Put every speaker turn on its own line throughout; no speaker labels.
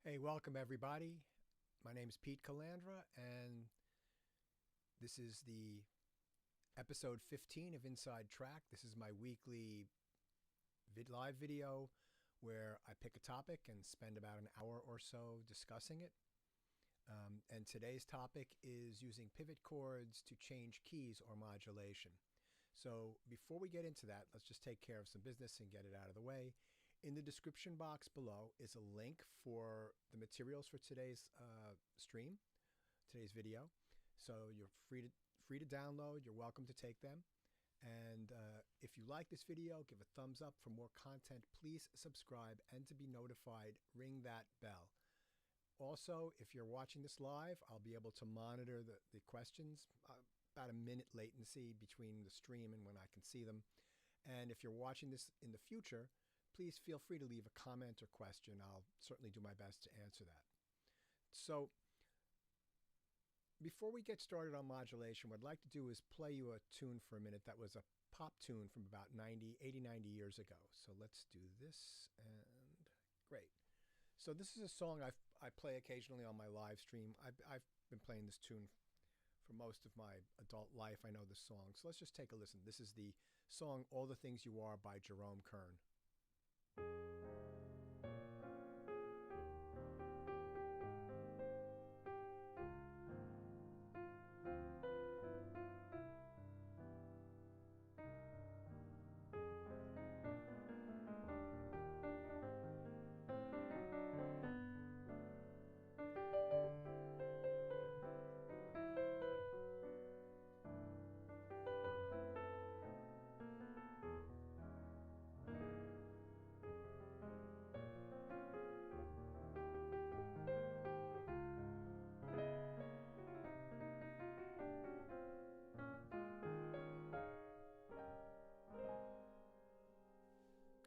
Hey, welcome everybody. My name is Pete Calandra, and this is the episode 15 of Inside Track. This is my weekly live video where I pick a topic and spend about an hour or so discussing it. And today's topic is using pivot chords to change keys or modulation. So before we get into that, let's just take care of some business and get it out of the way. In the description box below is a link for the materials for today's stream, today's video. So you're free to download. You're welcome to take them. And if you like this video, give a thumbs up. For more content, please subscribe, and to be notified, ring that bell. Also, if you're watching this live, I'll be able to monitor the questions, about a minute latency between the stream and when I can see them. And if you're watching this in the future, please feel free to leave a comment or question. I'll certainly do my best to answer that. So before we get started on modulation, what I'd like to do is play you a tune for a minute that was a pop tune from about 90 years ago. So let's do this, and great. So this is a song I play occasionally on my live stream. I've been playing this tune for most of my adult life. I know this song. So let's just take a listen. This is the song All the Things You Are by Jerome Kern.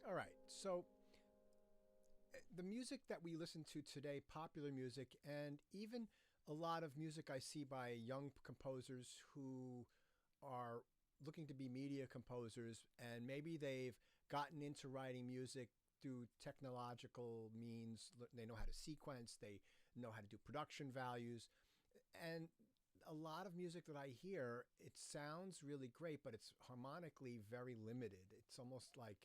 All right, so the music that we listen to today, popular music, and even a lot of music I see by young composers who are looking to be media composers, and maybe they've gotten into writing music through technological means. They know how to sequence, they know how to do production values, and a lot of music that I hear, it sounds really great, but it's harmonically very limited. It's almost like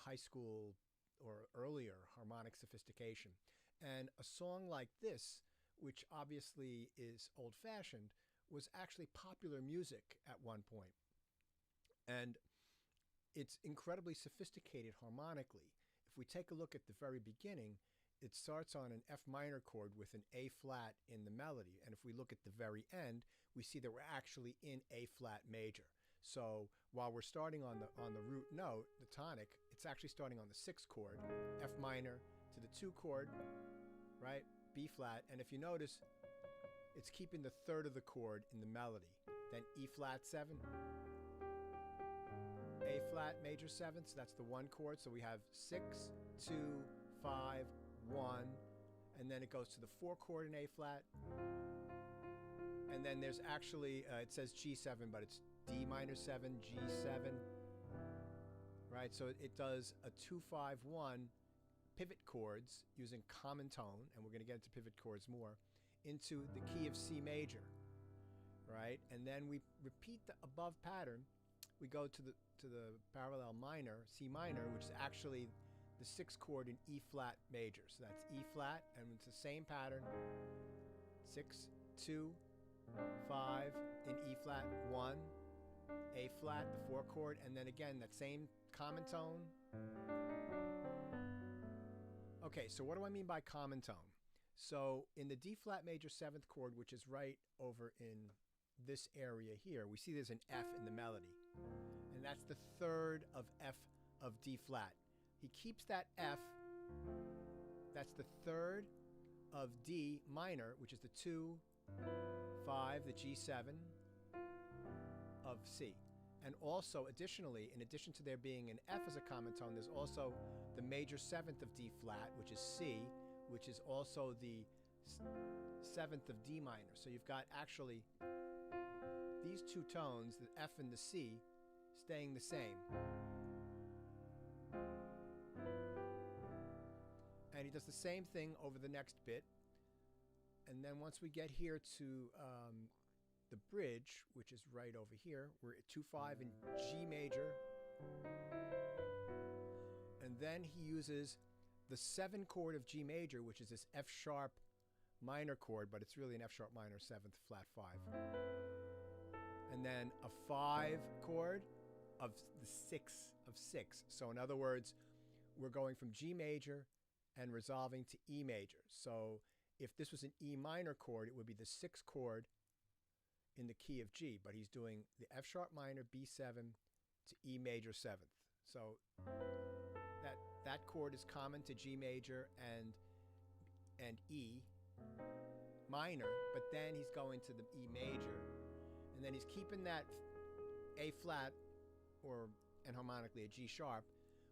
high school or earlier harmonic sophistication. And a song like this, which obviously is old-fashioned, was actually popular music at one point. And it's incredibly sophisticated harmonically. If we take a look at the very beginning, it starts on an F minor chord with an A flat in the melody. And if we look at the very end, we see that we're actually in A flat major. So while we're starting on the root note, the tonic, it's actually starting on the 6th chord, F minor to the 2 chord, right? B flat. And if you notice, it's keeping the 3rd of the chord in the melody. Then E flat 7, A flat major 7th, so that's the 1 chord. So we have 6, 2, 5, 1, and then it goes to the 4 chord in A flat. And then there's actually, it says G7, but it's D minor 7, G7, right? So it does a 2, 5, 1 pivot chords using common tone, and we're going to get into pivot chords more, into the key of C major, right? And then we repeat the above pattern. We go to the parallel minor, C minor, which is actually the 6th chord in E flat major. So that's E flat, and it's the same pattern, 6, 2, 5 in E flat 1, A flat, the 4 chord, and then again that same common tone. Okay, so what do I mean by common tone? So in the D flat major 7th chord, which is right over in this area here, we see there's an F in the melody, and that's the 3rd of F of D flat. He keeps that F, that's the 3rd of D minor, which is the 2, 5, the G7 of C. And also, additionally, in addition to there being an F as a common tone, there's also the major 7th of D flat, which is C, which is also the 7th of D minor. So you've got actually these two tones, the F and the C, staying the same. And he does the same thing over the next bit. And then once we get here to the bridge, which is right over here, we're at 2-5 in G major. And then he uses the 7 chord of G major, which is this F sharp minor chord, but it's really an F sharp minor 7th flat 5. And then a 5 chord of the 6 of 6. So in other words, we're going from G major and resolving to E major. So if this was an E minor chord, it would be the 6th chord in the key of G, but he's doing the F sharp minor B7 to E major 7th. So that chord is common to G major and E minor, but then he's going to the E major, and then he's keeping that A flat and harmonically a G sharp,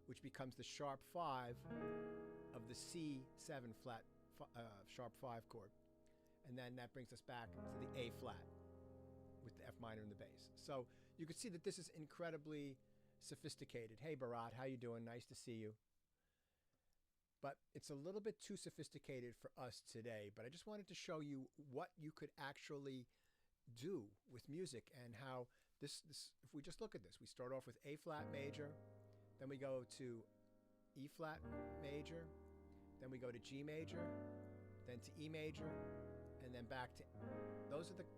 which becomes the sharp 5 of the C7 flat sharp 5 chord. And then that brings us back to the A flat with the F minor in the bass. So you can see that this is incredibly sophisticated. Hey Bharat, how you doing? Nice to see you. But it's a little bit too sophisticated for us today. But I just wanted to show you what you could actually do with music and how this if we just look at this, we start off with A flat major, then we go to E flat major, then we go to G major, then to E major, and then back to, those are the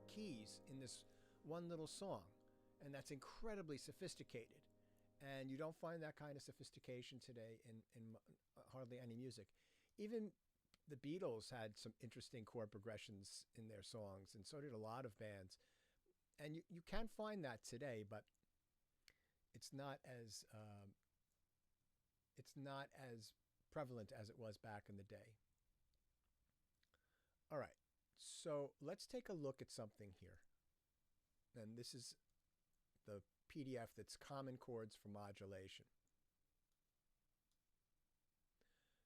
keys in this one little song. And that's incredibly sophisticated. And you don't find that kind of sophistication today in hardly any music. Even the Beatles had some interesting chord progressions in their songs, and so did a lot of bands. And you can find that today, but it's not as prevalent as it was back in the day. All right, so let's take a look at something here. And this is the PDF that's common chords for modulation.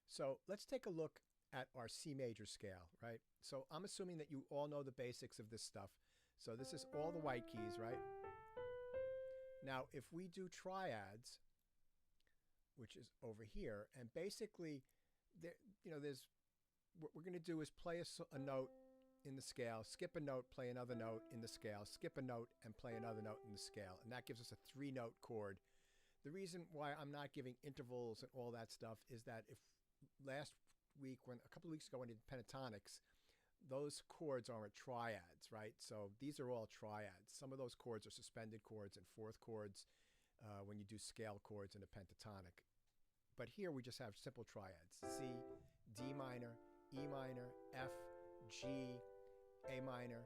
So let's take a look at our C major scale, right? So I'm assuming that you all know the basics of this stuff. So this is all the white keys, right? Now, if we do triads, which is over here, and basically, what we're going to do is play a note in the scale, skip a note, play another note in the scale, skip a note, and play another note in the scale. And that gives us a 3-note chord. The reason why I'm not giving intervals and all that stuff is that if a couple of weeks ago when I did pentatonics, those chords aren't triads, right? So these are all triads. Some of those chords are suspended chords and fourth chords when you do scale chords in a pentatonic. But here we just have simple triads: C, D minor, E minor, F, G, A minor,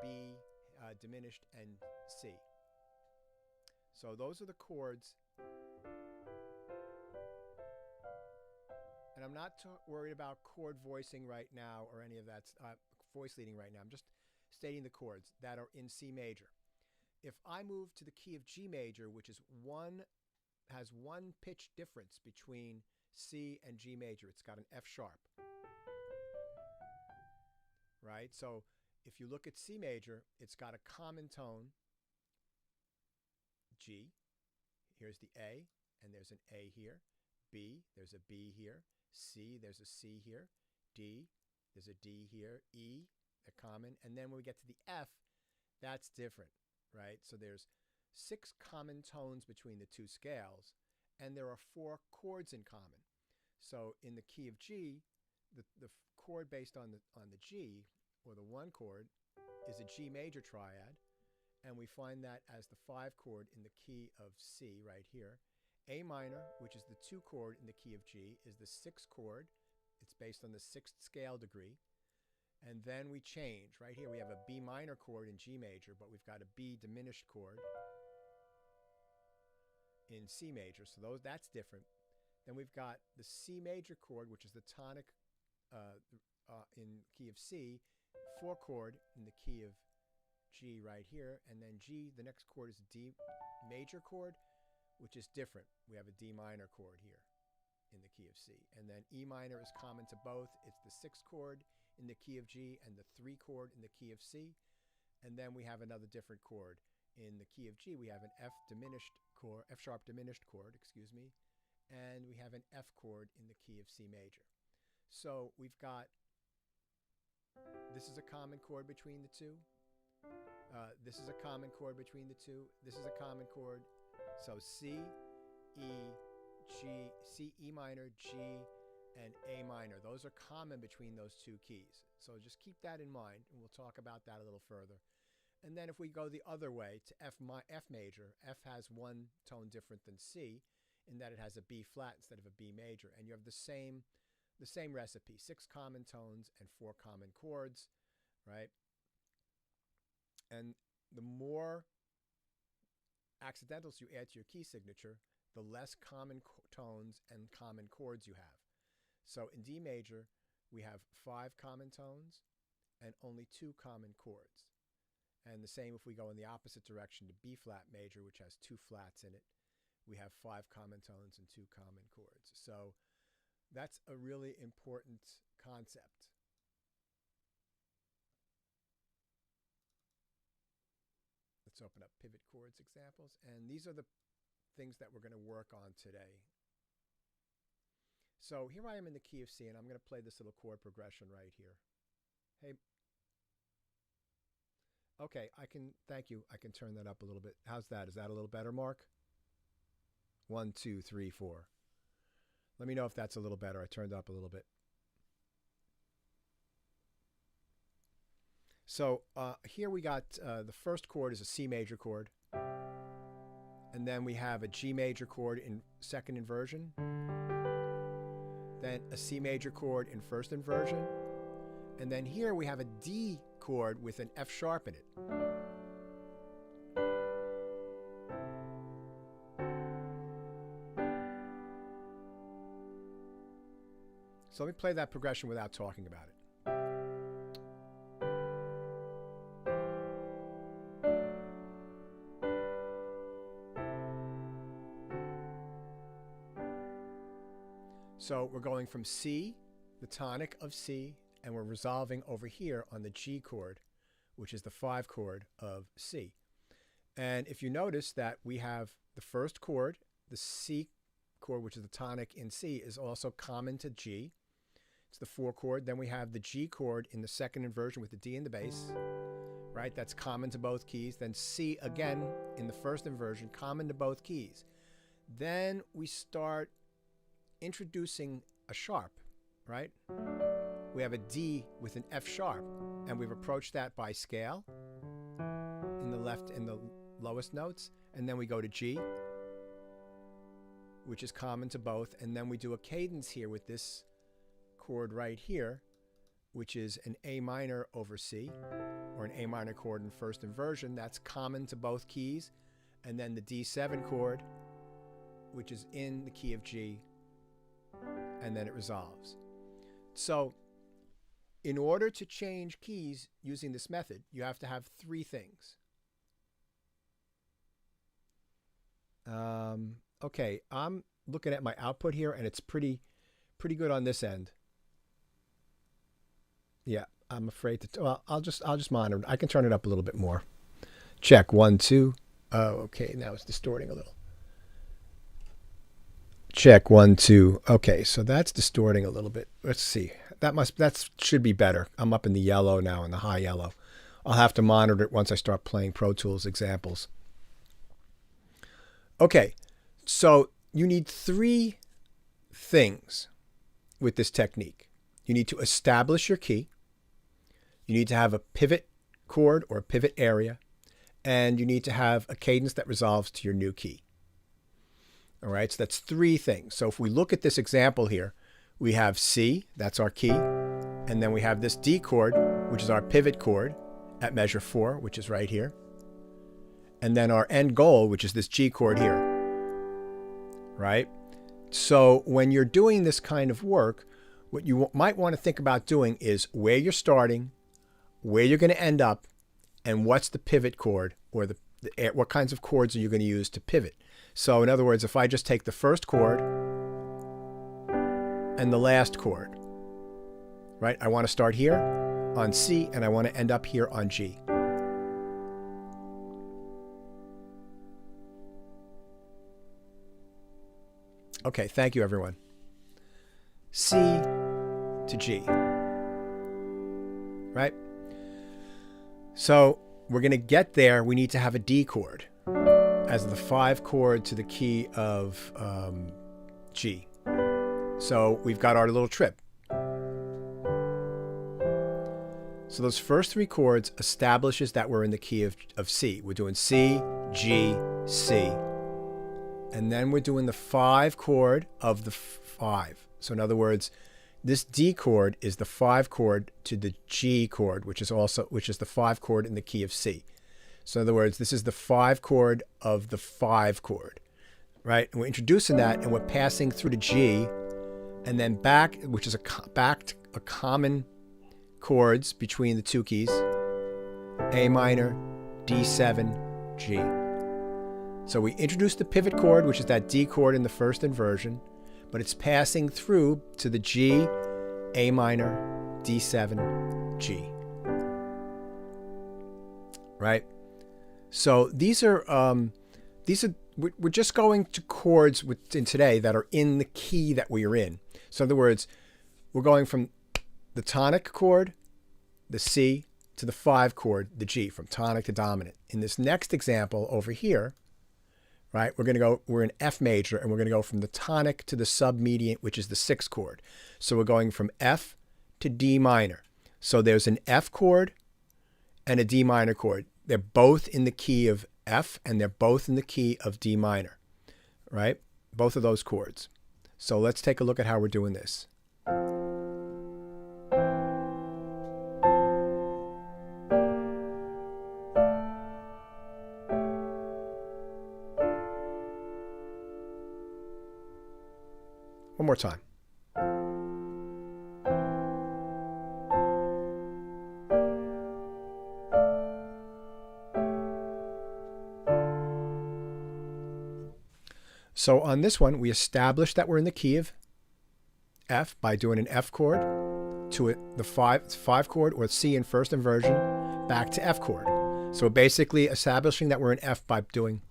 B, diminished, and C. So those are the chords. And I'm not worried about chord voicing right now or any of that, voice leading right now. I'm just stating the chords that are in C major. If I move to the key of G major, which is has one pitch difference between C and G major, it's got an F sharp. Right? So if you look at C major, it's got a common tone, G. Here's the A, and there's an A here. B, there's a B here. C, there's a C here. D, there's a D here. E, a common. And then when we get to the F, that's different, right? So there's 6 common tones between the two scales, and there are 4 chords in common. So in the key of G, the chord based on the G, or the 1 chord, is a G major triad, and we find that as the 5 chord in the key of C right here. A minor, which is the 2 chord in the key of G, is the 6th chord. It's based on the 6th scale degree. And then we change. Right here we have a B minor chord in G major, but we've got a B diminished chord in C major. So that's different. Then we've got the C major chord, which is the tonic in key of C, 4 chord in the key of G right here. And then G, the next chord is D major chord, which is different. We have a D minor chord here in the key of C. And then E minor is common to both. It's the 6th chord in the key of G and the 3 chord in the key of C. And then we have another different chord. In the key of G, we have an F sharp diminished chord, and we have an F chord in the key of C major. So we've got, this is a common chord between the two. This is a common chord between the two. This is a common chord. So C, E, G, C, E minor, G, and A minor. Those are common between those two keys. So just keep that in mind, and we'll talk about that a little further. And then if we go the other way to F major, F has one tone different than C in that it has a B flat instead of a B major. And you have the same recipe, 6 common tones and 4 common chords, right? And the more accidentals you add to your key signature, the less common tones and common chords you have. So in D major, we have 5 common tones and only 2 common chords. And the same if we go in the opposite direction to B flat major, which has 2 flats in it, we have 5 common tones and 2 common chords. So that's a really important concept. Let's open up pivot chords examples. And these are the things that we're going to work on today. So here I am in the key of C, and I'm going to play this little chord progression right here. Hey. Okay, thank you. I can turn that up a little bit. How's that? Is that a little better, Mark? 1, 2, 3, 4. Let me know if that's a little better. I turned up a little bit. So here we got the first chord is a C major chord. And then we have a G major chord in second inversion. Then a C major chord in first inversion. And then here we have a D chord with an F sharp in it. So let me play that progression without talking about it. So we're going from C, the tonic of C, and we're resolving over here on the G chord, which is the 5 chord of C. And if you notice that we have the first chord, the C chord, which is the tonic in C, is also common to G. It's the 4 chord. Then we have the G chord in the second inversion with the D in the bass, right? That's common to both keys. Then C again in the first inversion, common to both keys. Then we start introducing a sharp, right? We have a D with an F sharp, and we've approached that by scale in the lowest notes, and then we go to G, which is common to both, and then we do a cadence here with this chord right here, which is an A minor over C, or an A minor chord in first inversion. That's common to both keys, and then the D7 chord, which is in the key of G, and then it resolves. So in order to change keys using this method, you have to have 3 things. Okay, I'm looking at my output here, and it's pretty good on this end. Yeah, I'm afraid to. Well, I'll just monitor it. I can turn it up a little bit more. Check 1, 2. Oh, okay, now it's distorting a little. Check 1, 2. Okay, so that's distorting a little bit. Let's see. That should be better. I'm up in the yellow now, in the high yellow. I'll have to monitor it once I start playing Pro Tools examples. Okay, so you need 3 things with this technique. You need to establish your key. You need to have a pivot chord or a pivot area, and you need to have a cadence that resolves to your new key. All right, so that's 3 things. So if we look at this example here, we have C, that's our key, and then we have this D chord, which is our pivot chord at measure 4, which is right here, and then our end goal, which is this G chord here, right? So when you're doing this kind of work, what you might want to think about doing is where you're starting, where you're going to end up, and what's the pivot chord, or what kinds of chords are you going to use to pivot. So in other words, if I just take the first chord and the last chord, right? I want to start here on C, and I want to end up here on G. Okay, thank you, everyone. C to G. Right? So we're going to get there. We need to have a D chord as the 5 chord to the key of G. So we've got our little trip. So those first 3 chords establishes that we're in the key of C. We're doing C, G, C. And then we're doing the 5 chord of the 5. So in other words, this D chord is the 5 chord to the G chord, which is the 5 chord in the key of C. So in other words, this is the 5 chord of the 5 chord, right? And we're introducing that, and we're passing through to G, and then back, which is a common chords between the 2 keys, A minor, D7, G. So we introduce the pivot chord, which is that D chord in the first inversion, but it's passing through to the G, A minor, D7, G. Right? So these are we're just going to chords in today that are in the key that we are in. So in other words, we're going from the tonic chord, the C, to the 5 chord, the G, from tonic to dominant. In this next example over here, right, we're in F major, and we're going to go from the tonic to the submediate, which is the 6th chord. So we're going from F to D minor. So there's an F chord and a D minor chord. They're both in the key of F, and they're both in the key of D minor, right? Both of those chords. So let's take a look at how we're doing this. One more time. So on this one, we established that we're in the key of F by doing an F chord to the 5 chord, or C in first inversion, back to F chord. So basically establishing that we're in F by doing,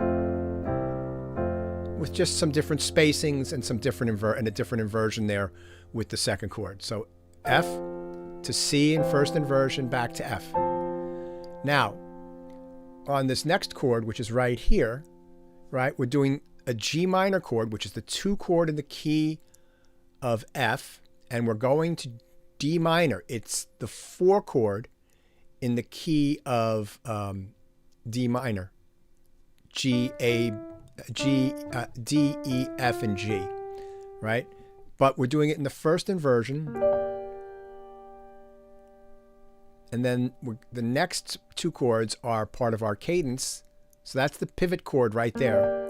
with just some different spacings and some different and a different inversion there with the 2nd chord. So F to C in first inversion, back to F. Now, on this next chord, which is right here, right, we're doing a G minor chord, which is the 2 chord in the key of F, and we're going to D minor. It's the 4 chord in the key of D minor, D, E, F, and G, right? But we're doing it in the first inversion, and then the next 2 chords are part of our cadence. So that's the pivot chord right there.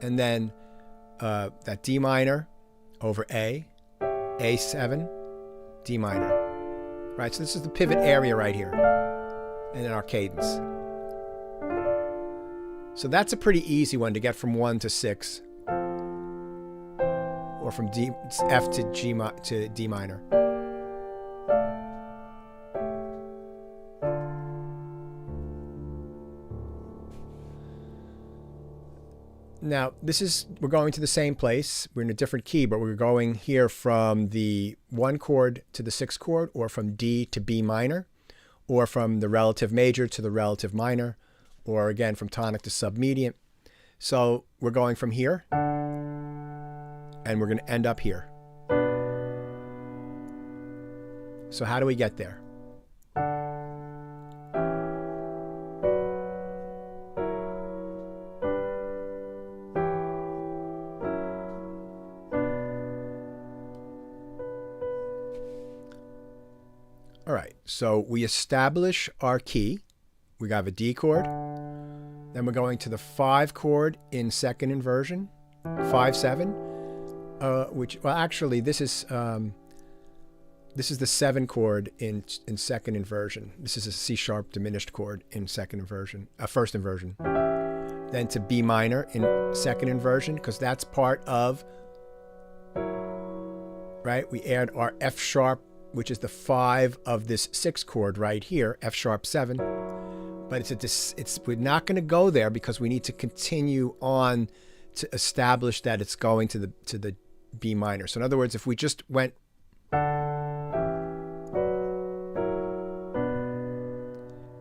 And then that D minor over A, A7, D minor. Right, so this is the pivot area right here, and then our cadence. So that's a pretty easy one to get from 1 to 6, or from F to D minor. Now, we're going to the same place. We're in a different key, but we're going here from the 1 chord to the 6th chord, or from D to B minor, or from the relative major to the relative minor, or again from tonic to submediate. So we're going from here, and we're going to end up here. So how do we get there? All right, so we establish our key. We got a D chord. Then we're going to the 5 chord in 2nd inversion, 5-7, which, well, actually, this is the 7 chord in 2nd inversion. This is a C sharp diminished chord in 2nd inversion, first inversion. Then to B minor in 2nd inversion, because that's part of, right? We add our F sharp, which is the 5 of this 6th chord right here, F sharp 7. But we're not going to go there because we need to continue on to establish that it's going to the B minor. So in other words, if we just went,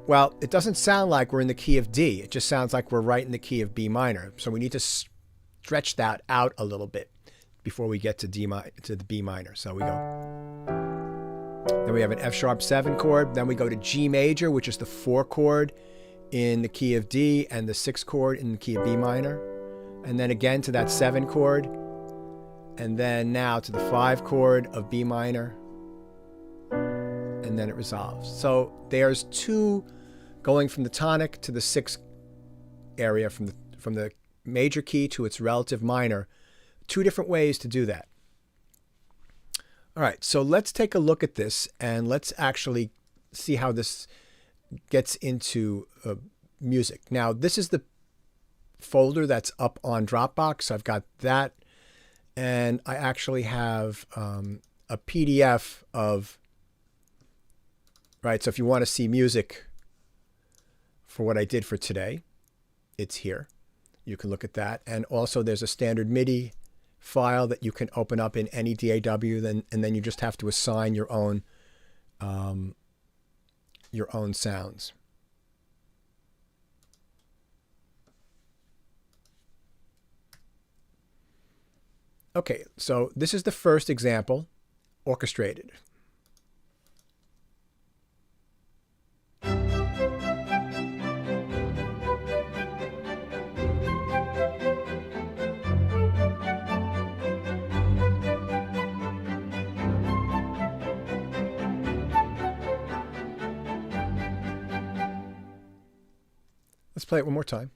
well, it doesn't sound like we're in the key of D. It just sounds like we're right in the key of B minor. So we need to stretch that out a little bit before we get to the B minor. So we go. Then we have an F sharp 7 chord. Then we go to G major, which is the 4 chord in the key of D, and the 6 chord in the key of B minor. And then again to that 7 chord. And then now to the 5 chord of B minor. And then it resolves. So there's 2 going from the tonic to the 6th area, from the major key to its relative minor. 2 different ways to do that. All right, so let's take a look at this and let's actually see how this gets into music. Now, this is the folder that's up on Dropbox. I've got that, and I actually have a PDF of, right, so if you want to see music for what I did for today, it's here. You can look at that. And also there's a standard MIDI file that you can open up in any DAW, and then you just have to assign your own sounds. Okay, so this is the first example, orchestrated. Let's play it one more time.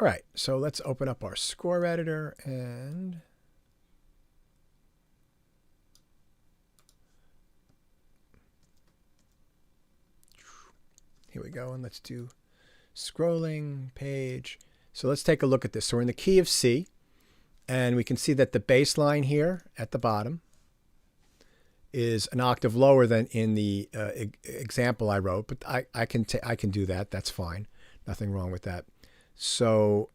All right, so let's open up our score editor and here we go, and let's do scrolling page. So let's take a look at this. So we're in the key of C, and we can see that the bass line here at the bottom is an octave lower than in the example I wrote, but I can do that. That's fine. Nothing wrong with that. So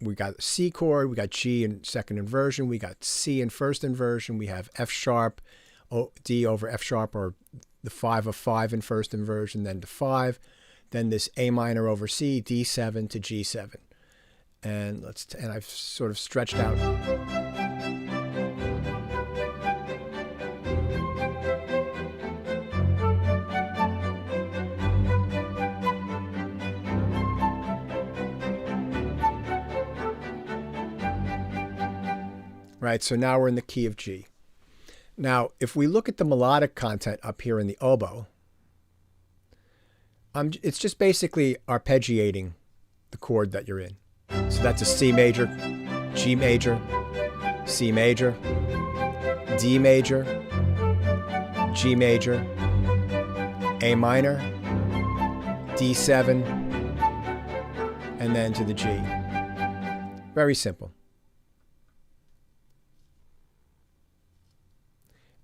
we got C chord, we got G in second inversion, we got C in first inversion, we have F sharp, D over F sharp, or the 5 of 5 in first inversion, then to 5, then this A minor over C, D7 to G7. And I've sort of stretched out. Right, so now we're in the key of G. Now, if we look at the melodic content up here in the oboe, it's just basically arpeggiating the chord that you're in. So that's a C major, G major, C major, D major, G major, A minor, D7, and then to the G. Very simple.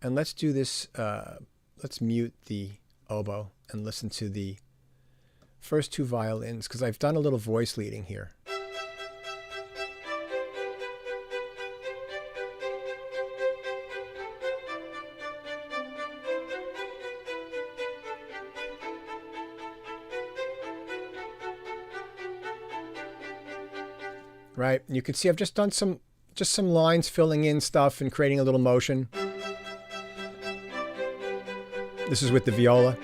And let's do this, let's mute the oboe and listen to the first 2 violins, because I've done a little voice leading here. Right, and you can see I've just done some lines filling in stuff and creating a little motion. This is with the viola.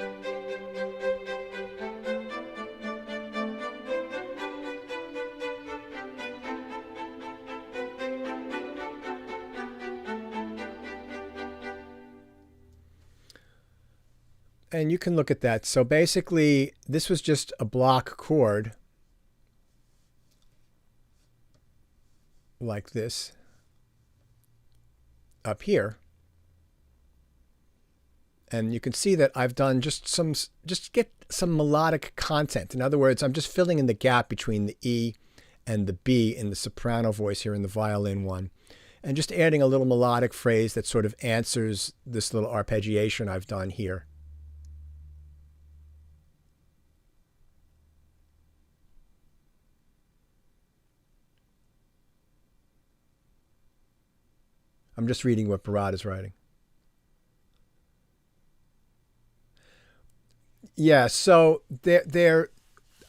And you can look at that. So basically, this was just a block chord like this up here. And you can see that I've done just get some melodic content. In other words, I'm just filling in the gap between the E and the B in the soprano voice here in the violin one, and just adding a little melodic phrase that sort of answers this little arpeggiation I've done here. I'm just reading what Bharat is writing. Yeah, so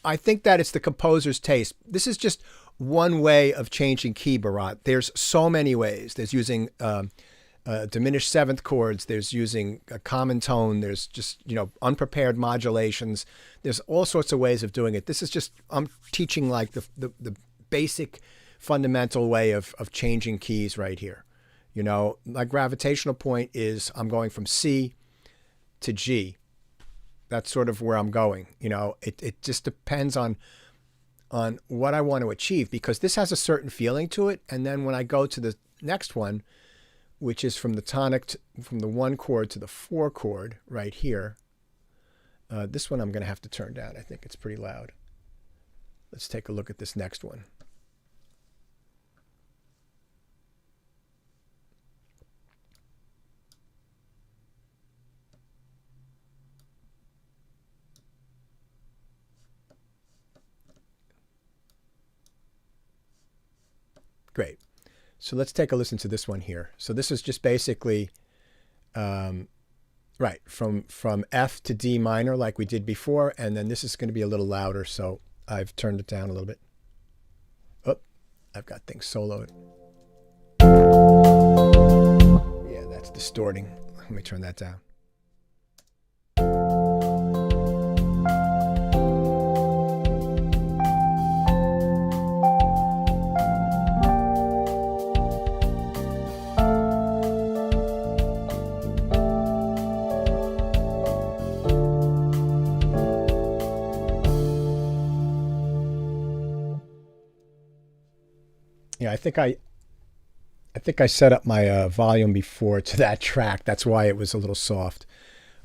I think that it's the composer's taste. This is just one way of changing key, Bharat. There's so many ways. There's using diminished seventh chords. There's using a common tone. There's just, unprepared modulations. There's all sorts of ways of doing it. This is just, I'm teaching like the basic fundamental way of changing keys right here. My gravitational point is I'm going from C to G. That's sort of where I'm going. It just depends on what I want to achieve, because this has a certain feeling to it. And then when I go to the next one, which is from the tonic, from the 1 chord to the 4 chord right here, this one I'm going to have to turn down. I think it's pretty loud. Let's take a look at this next one. Great. So let's take a listen to this one here. So this is just basically, right, from F to D minor like we did before, and then this is going to be a little louder, so I've turned it down a little bit. Oh, I've got things soloed. Yeah, that's distorting. Let me turn that down. Yeah, I think I set up my volume before to that track. That's why it was a little soft.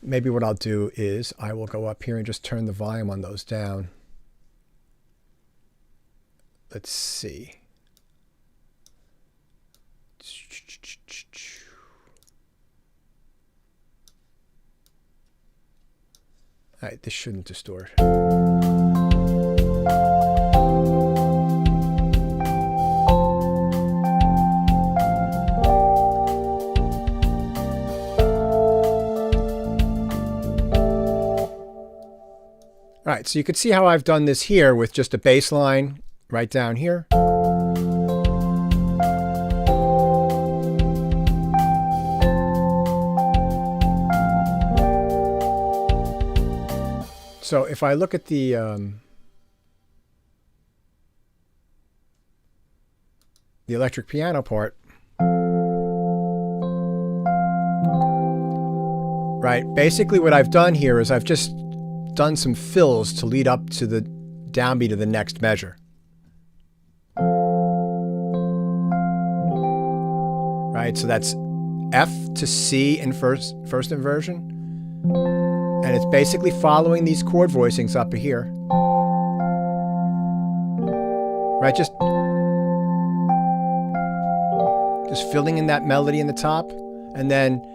Maybe what I'll do is I will go up here and just turn the volume on those down. Let's see. All right, this shouldn't distort. All right, so you can see how I've done this here with just a bass line right down here. So if I look at the electric piano part, right, basically what I've done here is I've just done some fills to lead up to the downbeat of the next measure. Right, so that's F to C in first inversion, and it's basically following these chord voicings up here. Right, just filling in that melody in the top, and then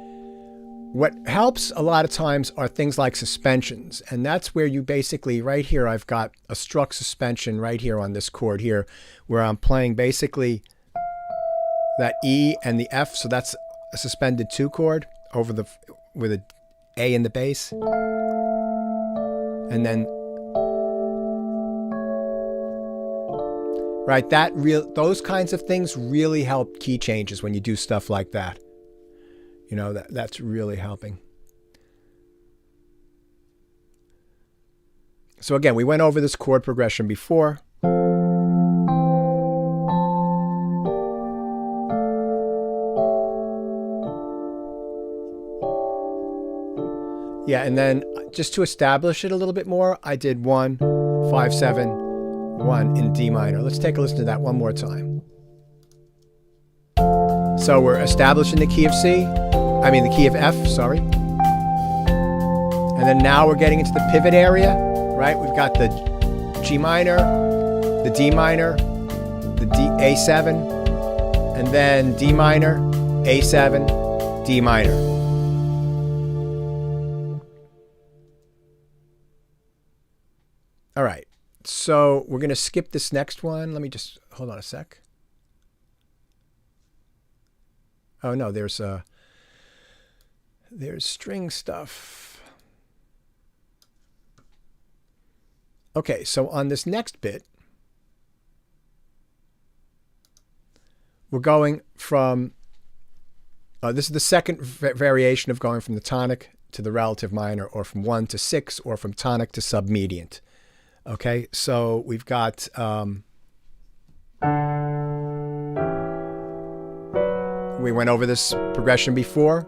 what helps a lot of times are things like suspensions, and that's where you basically, right here, I've got a struck suspension right here on this chord here, where I'm playing basically that E and the F, so that's a suspended 2 chord over with a A in the bass, and then right, those kinds of things really help key changes when you do stuff like that. That's really helping. So again, we went over this chord progression before. Yeah, and then just to establish it a little bit more, I did 1, 5, 7, 1 in D minor. Let's take a listen to that one more time. So we're establishing the key of C. The key of F, sorry. And then now we're getting into the pivot area, right? We've got the G minor, the D minor, the A7, and then D minor, A7, D minor. All right, so we're going to skip this next one. Let me just, hold on a sec. Oh no, there's string stuff. Okay, so on this next bit, we're going from, this is the second variation of going from the tonic to the relative minor, or from 1 to 6, or from tonic to submediant. Okay, so we've got we went over this progression before.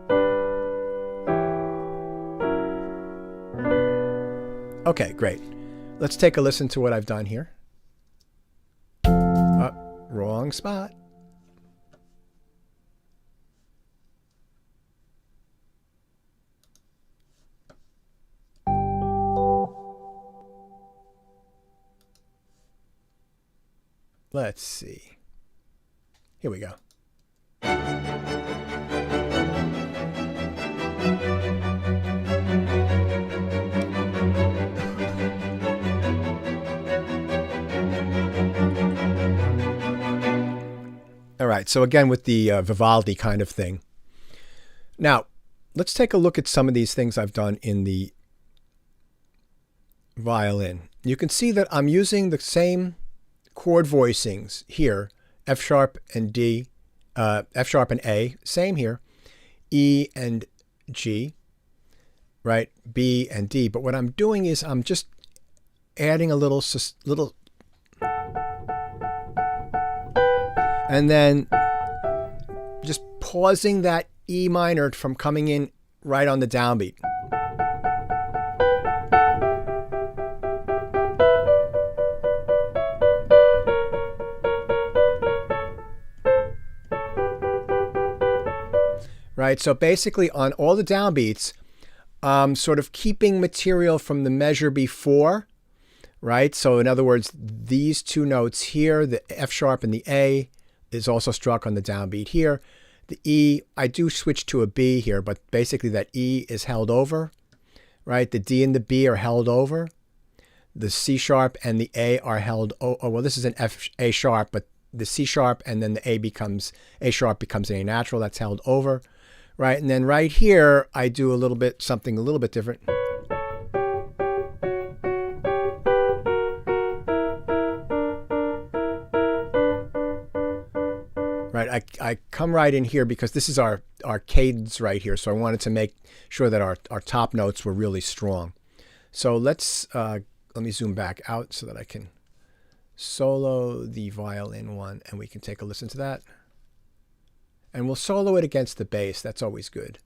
Okay, great. Let's take a listen to what I've done here. Wrong spot. Let's see. Here we go. All right, so again with the Vivaldi kind of thing. Now, let's take a look at some of these things I've done in the violin. You can see that I'm using the same chord voicings here, F sharp and D, F sharp and A, same here, E and G, right, B and D. But what I'm doing is I'm just adding a little, and then just pausing that E minor from coming in right on the downbeat. Right, so basically on all the downbeats, sort of keeping material from the measure before, right? So in other words, these two notes here, the F sharp and the A, is also struck on the downbeat here. The E, I do switch to a B here, but basically that E is held over, right? The D and the B are held over. The C sharp and the A are held, well, this is an A sharp, but the C sharp and then the A sharp becomes A natural, that's held over, right? And then right here, I do something a little bit different. Right, I come right in here because this is our cadence right here. So I wanted to make sure that our top notes were really strong. So let me zoom back out so that I can solo the violin one and we can take a listen to that. And we'll solo it against the bass. That's always good.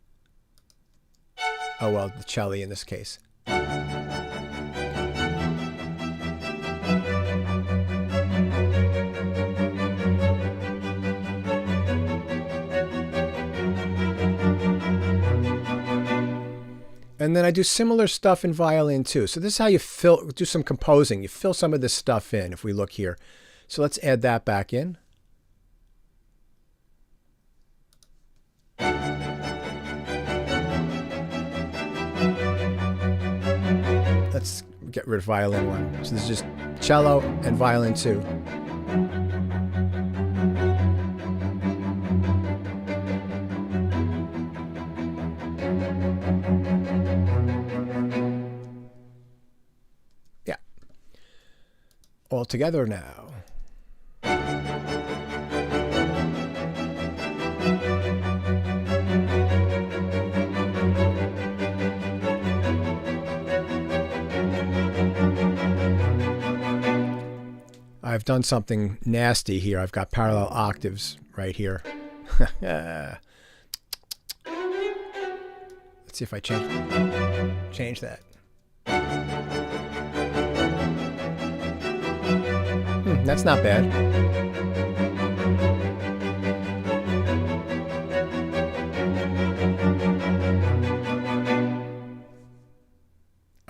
Oh, well, the cello in this case. And then I do similar stuff in violin too. So this is how you do some composing. You fill some of this stuff in if we look here. So let's add that back in. Let's get rid of violin one. So this is just cello and violin two. Yeah. All together now. I've done something nasty here. I've got parallel octaves right here. Let's see if I change that. That's not bad.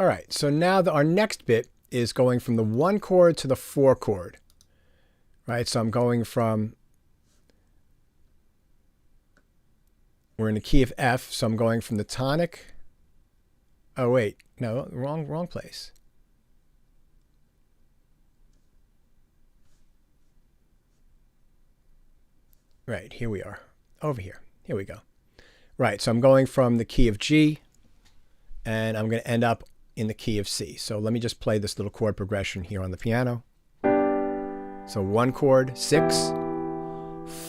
All right, so now our next bit is going from the 1 chord to the 4 chord. Right, so I'm going from, we're in the key of F, so I'm going from the tonic. Oh wait, no, wrong place. Right, here we are. Over here. Here we go. Right, so I'm going from the key of G, and I'm going to end up in the key of C. So let me just play this little chord progression here on the piano. So 1 chord, 6,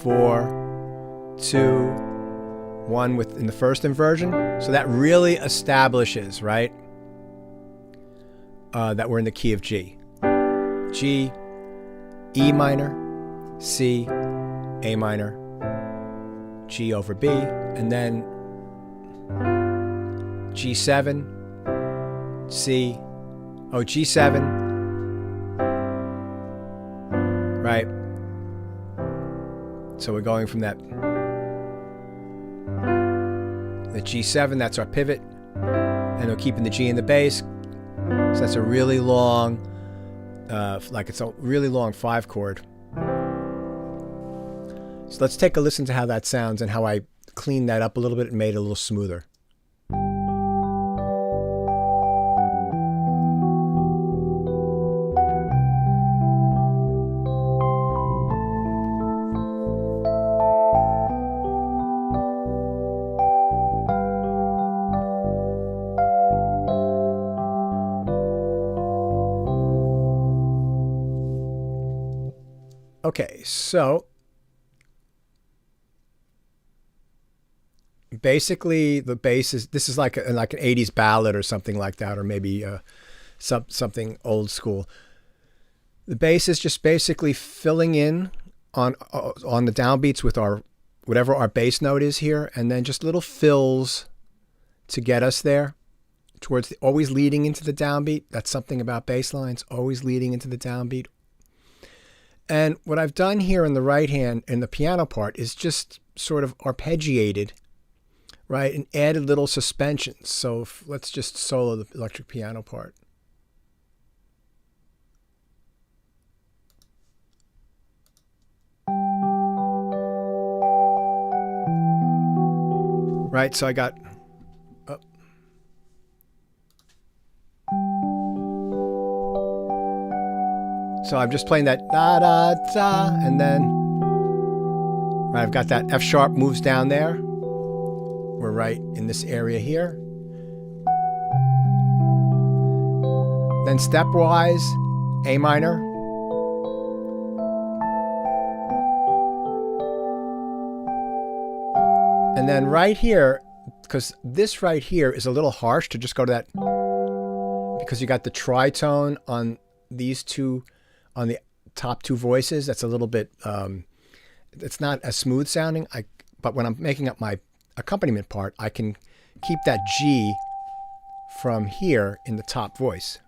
4, 2, 1 in the first inversion. So that really establishes, right, that we're in the key of G. G, E minor, C, A minor, G over B, and then G7, C, G7, right? So we're going from the G7, that's our pivot, and we're keeping the G in the bass. So that's a really long, it's a really long 5 chord. So let's take a listen to how that sounds and how I cleaned that up a little bit and made it a little smoother. Okay, so basically the bass is, this is like an 80s ballad or something like that, or maybe something old school. The bass is just basically filling in on the downbeats with whatever our bass note is here, and then just little fills to get us there towards always leading into the downbeat. That's something about bass lines, always leading into the downbeat. And what I've done here in the right hand, in the piano part, is just sort of arpeggiated, right, and added little suspensions. So let's just solo the electric piano part. Right, so I got... So I'm just playing that da da da, and then right, I've got that F sharp moves down there. We're right in this area here. Then stepwise, A minor. And then right here, because this right here is a little harsh to just go to that, because you got the tritone on these two, on the top 2 voices. That's a little bit, it's not as smooth sounding. But when I'm making up my accompaniment part, I can keep that G from here in the top voice.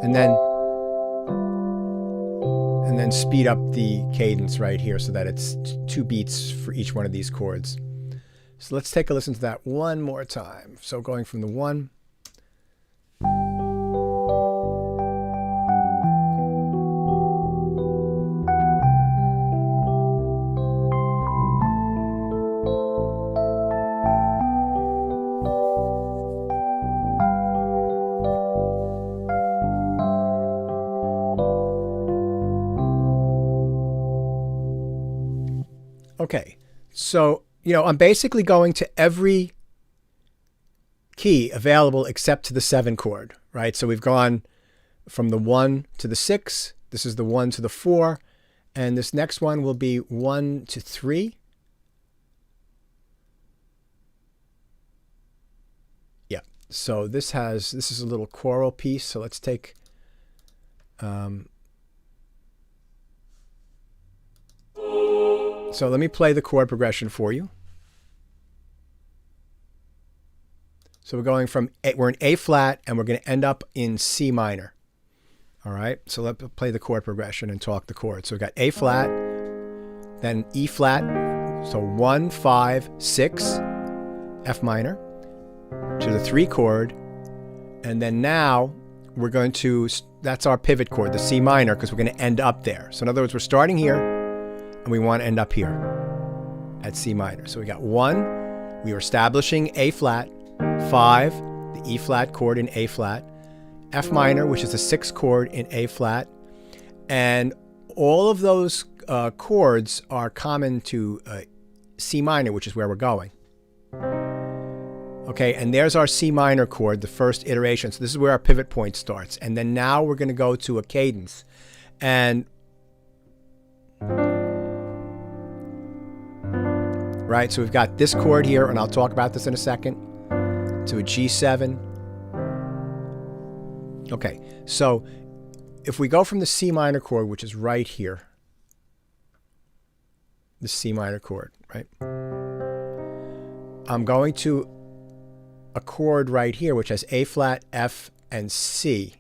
And then speed up the cadence right here so that it's 2 beats for each one of these chords. So let's take a listen to that one more time. So going from the 1. Okay, so I'm basically going to every key available except to the 7 chord, right? So we've gone from the 1 to the 6. This is the 1 to the 4. And this next one will be 1 to 3. Yeah, so this is a little choral piece. So let's take... So let me play the chord progression for you. So we're going from we're in A flat, and we're going to end up in C minor. All right, so let's play the chord progression and talk the chords. So we've got A flat, then E flat, So 1, 5, 6, F minor to the 3 chord. And then now we're going to, that's our pivot chord, the C minor, because we're going to end up there. So in other words, we're starting here and we want to end up here at C minor. So we got 1, we are establishing A flat, 5, the E flat chord in A flat, F minor, which is the 6th chord in A flat, and all of those chords are common to C minor, which is where we're going. Okay, and there's our C minor chord, the first iteration. So this is where our pivot point starts. And then now we're going to go to a cadence. And right, so we've got this chord here, and I'll talk about this in a second, to a G7. Okay, so if we go from the C minor chord, which is right here, the C minor chord, right? I'm going to a chord right here, which has A flat, F, and C.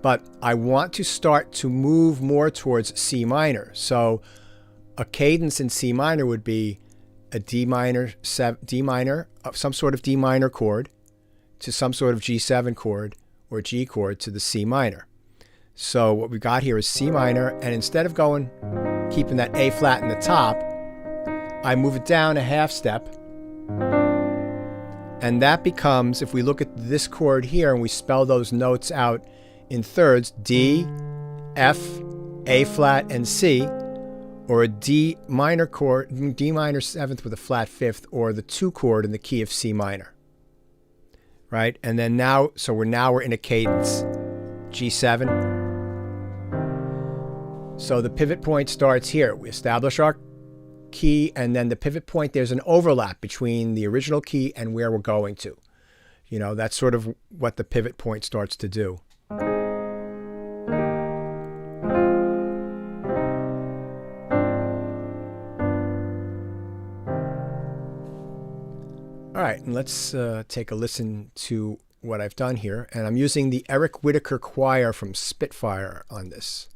But I want to start to move more towards C minor. So a cadence in C minor would be a D minor, some sort of D minor chord to some sort of G7 chord or G chord to the C minor. So what we got here is C minor, and instead of keeping that A flat in the top, I move it down a half step, and that becomes, if we look at this chord here and we spell those notes out in thirds, D, F, A flat, and C, or a D minor chord, D minor 7th with a flat 5th, or the 2 chord in the key of C minor. Right? And then now, so we're in a cadence, G7. So the pivot point starts here. We establish our key, and then the pivot point, there's an overlap between the original key and where we're going to. You know, that's sort of what the pivot point starts to do. All right, and let's take a listen to what I've done here. And I'm using the Eric Whitaker Choir from Spitfire on this.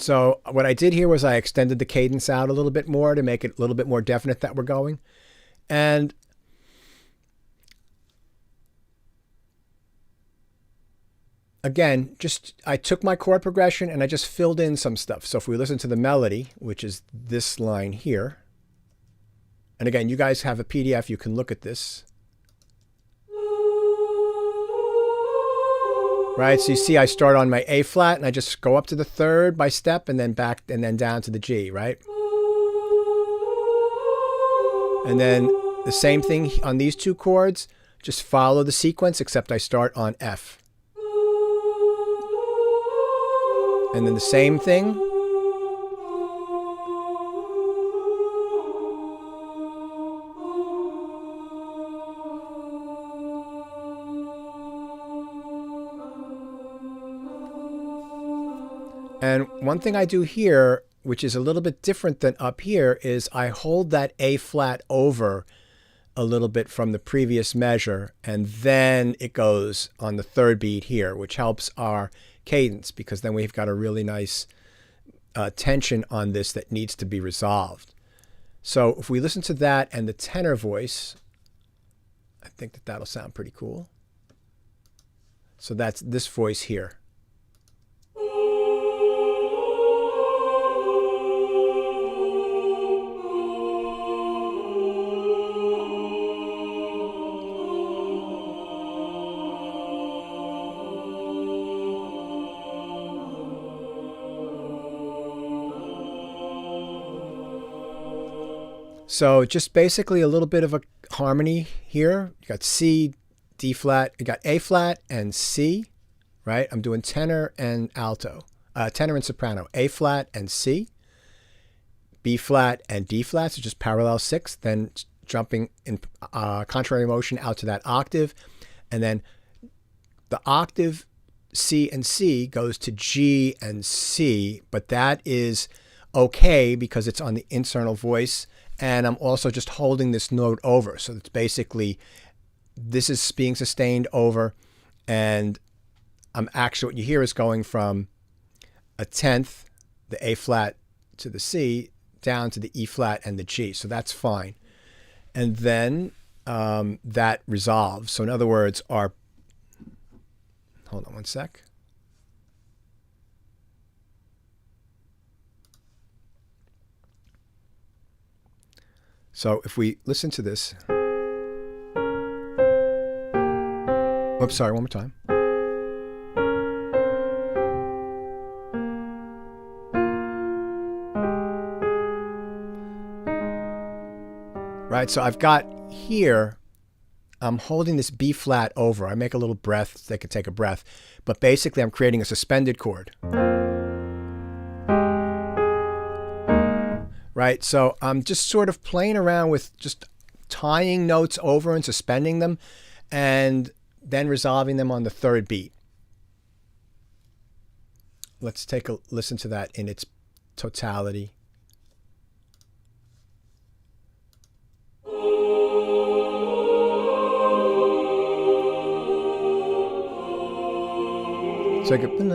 So what I did here was I extended the cadence out a little bit more to make it a little bit more definite that we're going. And again, I took my chord progression and I just filled in some stuff. So if we listen to the melody, which is this line here, and again, you guys have a PDF, you can look at this. Right, so you see I start on my A flat and I just go up to the 3rd by step and then back and then down to the G, right? And then the same thing on these 2 chords, just follow the sequence except I start on F. And then the same thing. And one thing I do here, which is a little bit different than up here, is I hold that A flat over a little bit from the previous measure, and then it goes on the 3rd beat here, which helps our cadence, because then we've got a really nice tension on this that needs to be resolved. So if we listen to that and the tenor voice, I think that that'll sound pretty cool. So that's this voice here. So just basically a little bit of a harmony here. You got C, D flat, you got A flat and C, right? I'm doing tenor and alto, tenor and soprano, A flat and C, B flat and D flat, so just parallel 6, then jumping in contrary motion out to that octave, and then the octave C and C goes to G and C, but that is okay because it's on the internal voice, and I'm also just holding this note over. So it's basically, this is being sustained over, and I'm actually, what you hear is going from a 10th, the A flat to the C, down to the E flat and the G. So that's fine. And then that resolves. So in other words, hold on one sec. So if we listen to this, oops, sorry, one more time. Right, so I've got here, I'm holding this B flat over. I make a little breath so they could take a breath, but basically I'm creating a suspended chord. Right, so I'm just sort of playing around with just tying notes over and suspending them, and then resolving them on the third beat. Let's take a listen to that in its totality. So I go, na,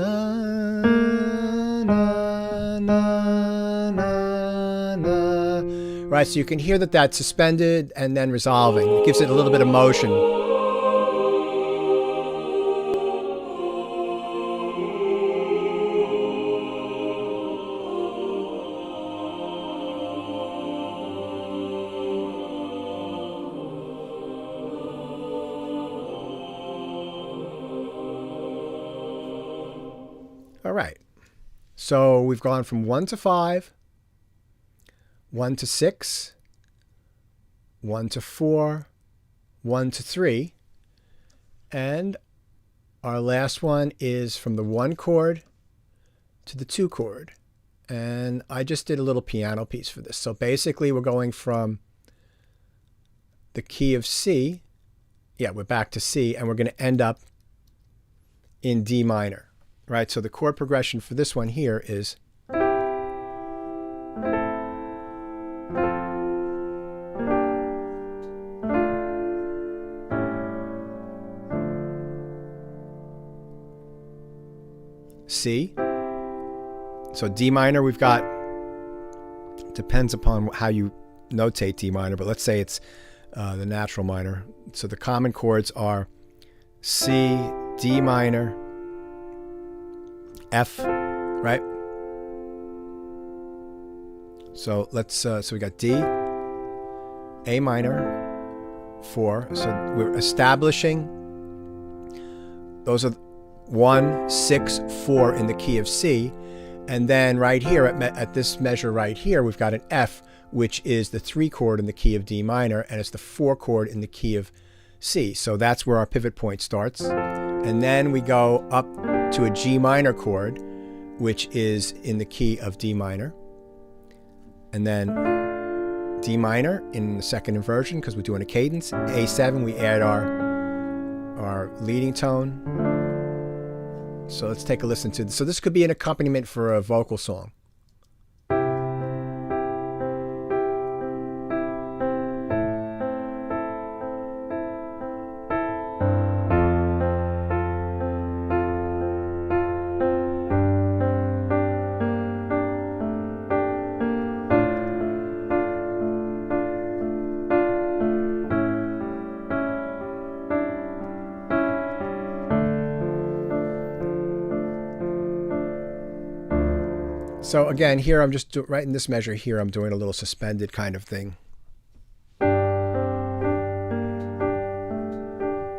na, na, na, na. Right, so you can hear that that's suspended and then resolving. It gives it a little bit of motion. All right, so we've gone from 1 to 5, 1 to 6, 1 to 4, 1 to 3, and our last one is from the 1 chord to the 2 chord. And I just did a little piano piece for this. So basically we're going from the key of C, yeah, we're back to C, and we're going to end up in D minor. Right, so the chord progression for this one here is C. So D minor we've got, depends upon how you notate D minor, but let's say it's the natural minor. So the common chords are C, D minor, F, right? So let's, so we got D, A minor, 4. So we're establishing, those are 1, 6, 4 in the key of C. And then right here, at this measure right here, we've got an F, which is the 3 chord in the key of D minor, and it's the 4 chord in the key of C. So that's where our pivot point starts. And then we go up to a G minor chord, which is in the key of D minor. And then D minor in the second inversion, because we're doing a cadence. A7, we add our leading tone. So let's take a listen to this. So this could be an accompaniment for a vocal song. So again, here I'm just right in this measure here, I'm doing a little suspended kind of thing.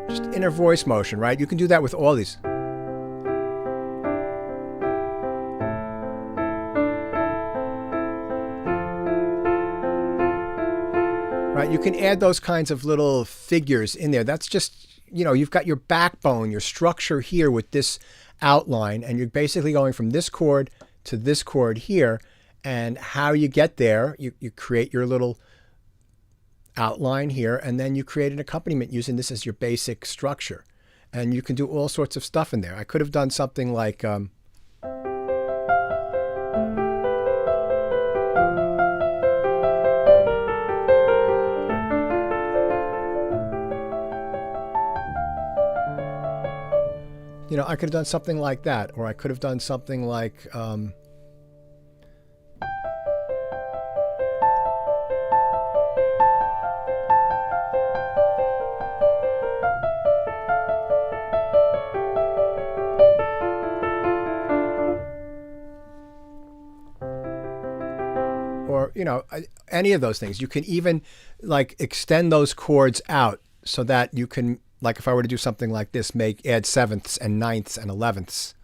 Just inner voice motion, right? You can do that with all these. Right? You can add those kinds of little figures in there. That's just, you know, you've got your backbone, your structure here with this outline, and you're basically going from this chord to this chord here, and how you get there, you create your little outline here, and then you create an accompaniment using this as your basic structure. And you can do all sorts of stuff in there. I could have done something like you know, I could have done something like that, or I could have done something like or, you know, any of those things. You can even like extend those chords out so that you can, like if I were to do something like this, add sevenths and ninths and elevenths.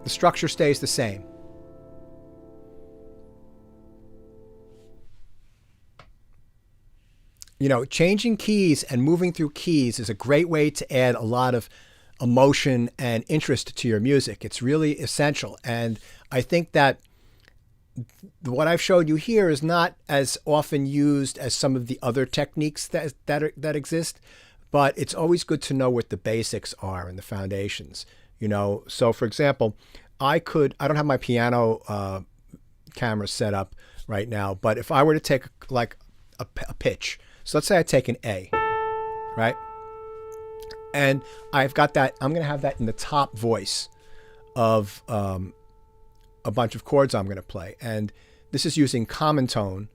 The structure stays the same. You know, changing keys and moving through keys is a great way to add a lot of emotion and interest to your music. It's really essential. And I think that what I've showed you here is not as often used as some of the other techniques that exist, but it's always good to know what the basics are and the foundations. You know, so for example, I don't have my piano camera set up right now, but if I were to take like a pitch, so let's say I take an A, right? And I've got that, I'm going to have that in the top voice of a bunch of chords I'm going to play. And this is using common tone.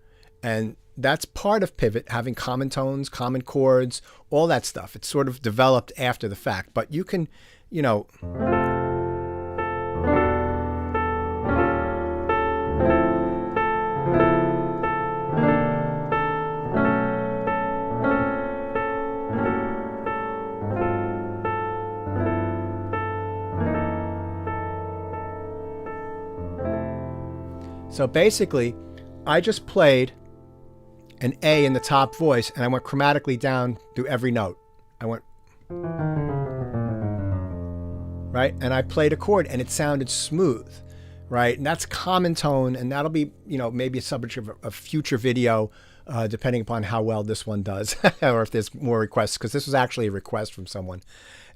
And that's part of pivot, having common tones, common chords, all that stuff. It's sort of developed after the fact. But you can, you know, so basically, I just played an A in the top voice, and I went chromatically down through every note. I went, right? And I played a chord, and it sounded smooth, right? And that's common tone, and that'll be, you know, maybe a subject of a future video, depending upon how well this one does, or if there's more requests, because this was actually a request from someone.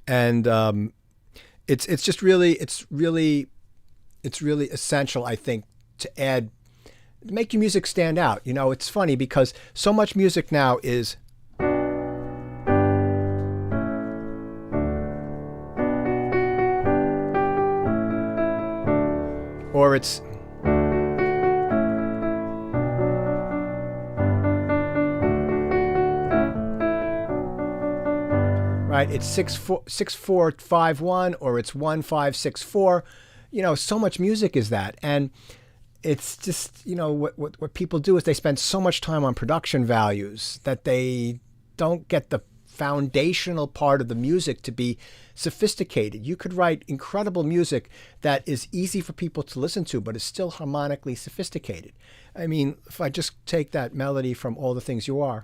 And it's just really, it's really essential, I think, to make your music stand out. You know, it's funny because so much music now is or it's right, it's 6/4 5/1 or it's 1/5 6/4. You know, so much music is that. And it's just, you know, what people do is they spend so much time on production values that they don't get the foundational part of the music to be sophisticated. You could write incredible music that is easy for people to listen to, but is still harmonically sophisticated. I mean, if I just take that melody from All the Things You Are.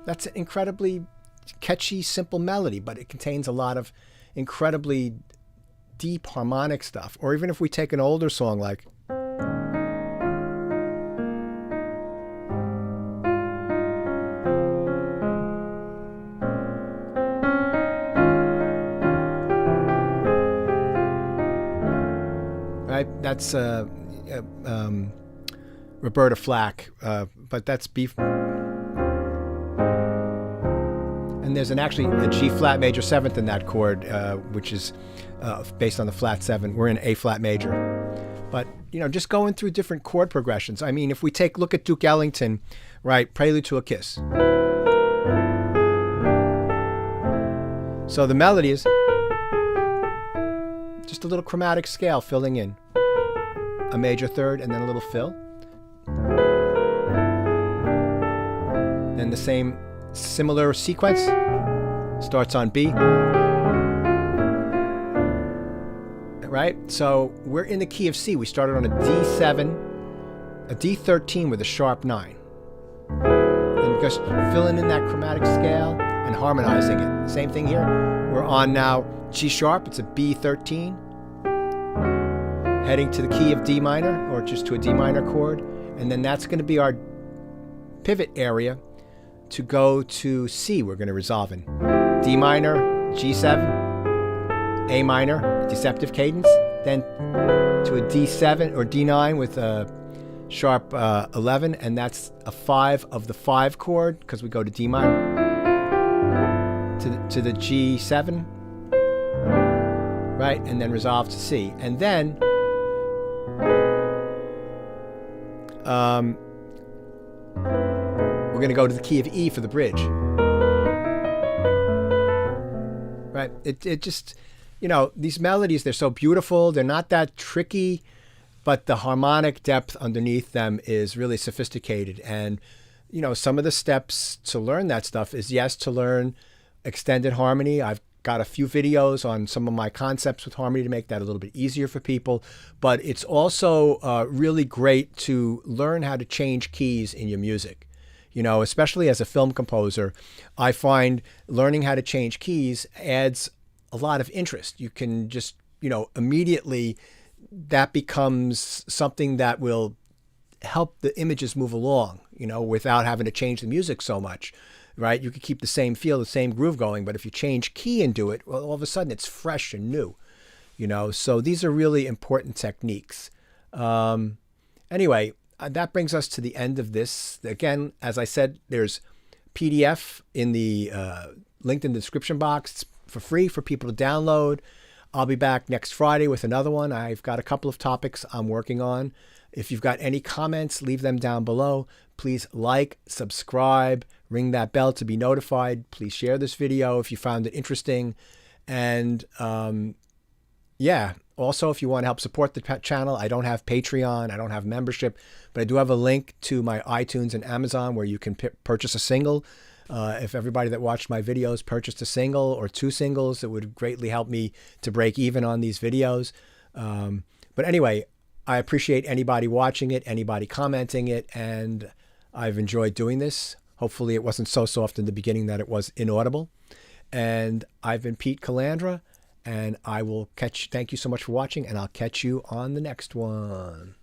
That's an incredibly catchy, simple melody, but it contains a lot of incredibly deep harmonic stuff. Or even if we take an older song like right, that's Roberta Flack, but that's B. And there's actually a G flat major 7th in that chord, which is based on the flat 7. We're in A flat major. But, you know, just going through different chord progressions. I mean, if we look at Duke Ellington, right, Prelude to a Kiss. So the melody is just a little chromatic scale filling in. A major third and then a little fill. And the same similar sequence starts on B, right? So we're in the key of C. We started on a D7, a D13 with a sharp 9. And just filling in that chromatic scale and harmonizing it. Same thing here. We're on now G sharp, it's a B13. Heading to the key of D minor, or just to a D minor chord. And then that's going to be our pivot area to go to C. We're going to resolve in D minor, G7, A minor, deceptive cadence, then to a D7 or D9 with a sharp 11, and that's a 5 of the 5 chord because we go to D minor to the G7, right, and then resolve to C, and then we're going to go to the key of E for the bridge. Right? It just, you know, these melodies, they're so beautiful. They're not that tricky, but the harmonic depth underneath them is really sophisticated. And, you know, some of the steps to learn that stuff is, yes, to learn extended harmony. I've got a few videos on some of my concepts with harmony to make that a little bit easier for people. But it's also really great to learn how to change keys in your music. You know, especially as a film composer, I find learning how to change keys adds a lot of interest. You can just, you know, immediately that becomes something that will help the images move along, you know, without having to change the music so much, right? You could keep the same feel, the same groove going, but if you change key and do it, well, all of a sudden it's fresh and new, you know? So these are really important techniques. Anyway, that brings us to the end of this. Again, as I said, there's PDF in the linked in the description box. It's for free for people to download. I'll be back next Friday with another one. I've got a couple of topics I'm working on. If you've got any comments, leave them down below. Please like, subscribe, ring that bell to be notified. Please share this video if you found it interesting. And yeah, also, if you want to help support the channel, I don't have Patreon, I don't have membership, but I do have a link to my iTunes and Amazon where you can purchase a single. If everybody that watched my videos purchased a single or 2 singles, it would greatly help me to break even on these videos. But anyway, I appreciate anybody watching it, anybody commenting it, and I've enjoyed doing this. Hopefully it wasn't so soft in the beginning that it was inaudible. And I've been Pete Calandra, and I will thank you so much for watching, and I'll catch you on the next one.